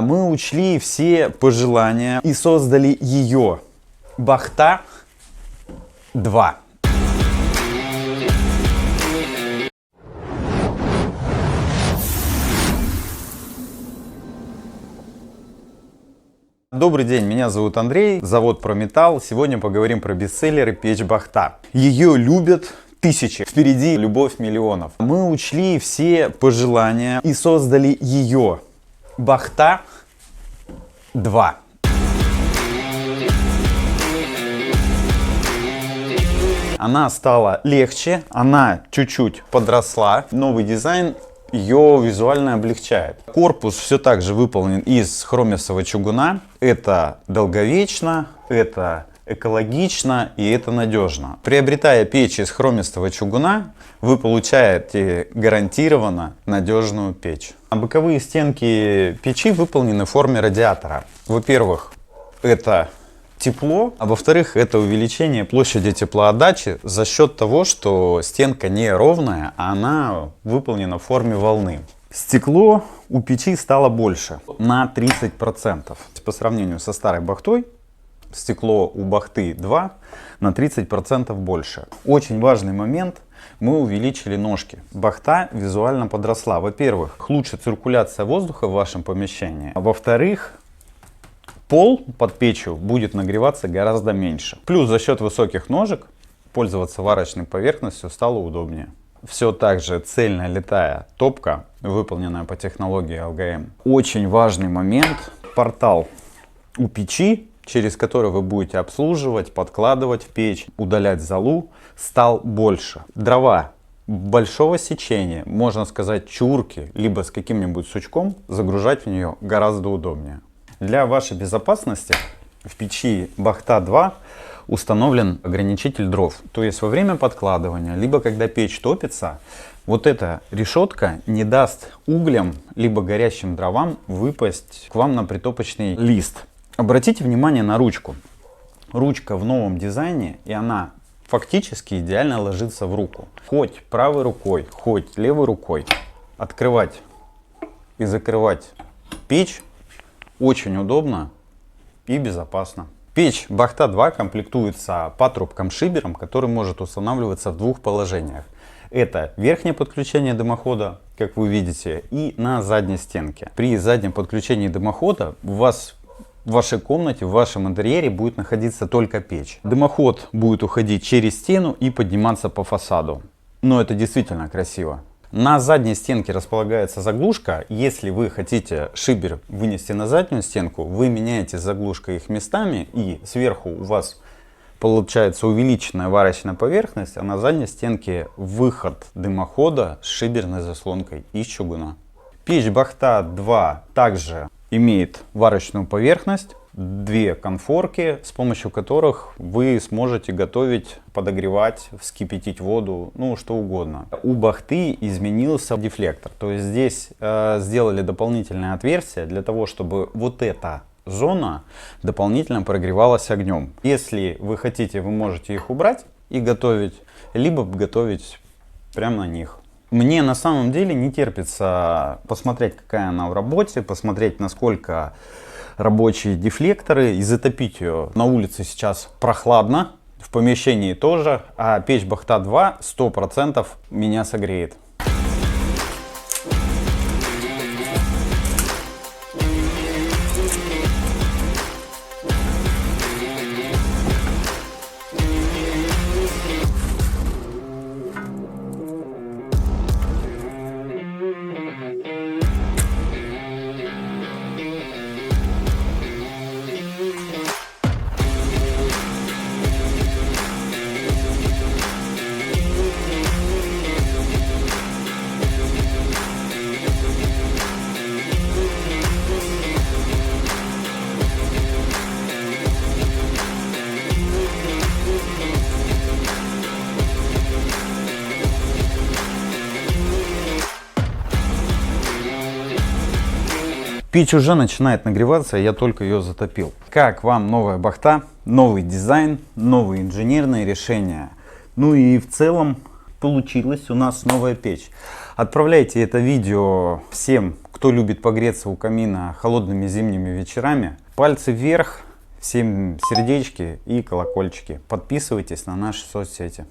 Мы учли все пожелания и создали ее. Бахта 2. Добрый день, меня зовут Андрей, завод Прометалл. Сегодня поговорим про бестселлеры печь Бахта. Ее любят тысячи, впереди любовь миллионов. Мы учли все пожелания и создали ее. Бахта 2. Она стала легче, она чуть-чуть подросла. Новый дизайн ее визуально облегчает. Корпус все так же выполнен из хромисового чугуна. Это долговечно, это экологично и это надежно. Приобретая печь из хромистого чугуна, вы получаете гарантированно надежную печь. Боковые стенки печи выполнены в форме радиатора. Во-первых, это тепло, а во-вторых, это увеличение площади теплоотдачи за счет того, что стенка не ровная, а она выполнена в форме волны. Стекло у печи стало больше на 30%. По сравнению со старой Бахтой, стекло у Бахты 2 на 30% больше. Очень важный момент. Мы увеличили ножки. Бахта визуально подросла. Во-первых, лучше циркуляция воздуха в вашем помещении. А во-вторых, пол под печью будет нагреваться гораздо меньше. Плюс за счет высоких ножек пользоваться варочной поверхностью стало удобнее. Все так же цельная литая топка, выполненная по технологии ЛГМ. Очень важный момент. Портал у печи, через который вы будете обслуживать, подкладывать в печь, удалять золу, стал больше. Дрова большого сечения, можно сказать чурки, либо с каким-нибудь сучком, загружать в нее гораздо удобнее. Для вашей безопасности в печи Бахта 2 установлен ограничитель дров. То есть во время подкладывания, либо когда печь топится, вот эта решетка не даст углям, либо горящим дровам выпасть к вам на притопочный лист. Обратите внимание на ручку. Ручка в новом дизайне, и она фактически идеально ложится в руку. Хоть правой рукой, хоть левой рукой открывать и закрывать печь очень удобно и безопасно. Печь Бахта 2 комплектуется патрубком-шибером, который может устанавливаться в двух положениях. Это верхнее подключение дымохода, как вы видите, и на задней стенке. При заднем подключении дымохода у вас в вашей комнате, в вашем интерьере будет находиться только печь. Дымоход будет уходить через стену и подниматься по фасаду. Но это действительно красиво. На задней стенке располагается заглушка. Если вы хотите шибер вынести на заднюю стенку, вы меняете с заглушкой их местами, и сверху у вас получается увеличенная варочная поверхность, а на задней стенке выход дымохода с шиберной заслонкой из чугуна. Печь Бахта 2 также имеет варочную поверхность, две конфорки, с помощью которых вы сможете готовить, подогревать, вскипятить воду, ну что угодно. У Бахты изменился дефлектор, то есть здесь сделали дополнительное отверстие для того, чтобы вот эта зона дополнительно прогревалась огнем. Если вы хотите, вы можете их убрать и готовить, либо готовить прямо на них. Мне на самом деле не терпится посмотреть, какая она в работе, посмотреть, насколько рабочие дефлекторы, и затопить ее. На улице сейчас прохладно, в помещении тоже, а печь Бахта 2 100% меня согреет. Печь уже начинает нагреваться, я только ее затопил. Как вам новая Бахта? Новый дизайн, новые инженерные решения. Ну и в целом получилась у нас новая печь. Отправляйте это видео всем, кто кто любит погреться у камина холодными зимними вечерами, пальцы вверх, всем сердечки и колокольчики. Подписывайтесь на наши соцсети.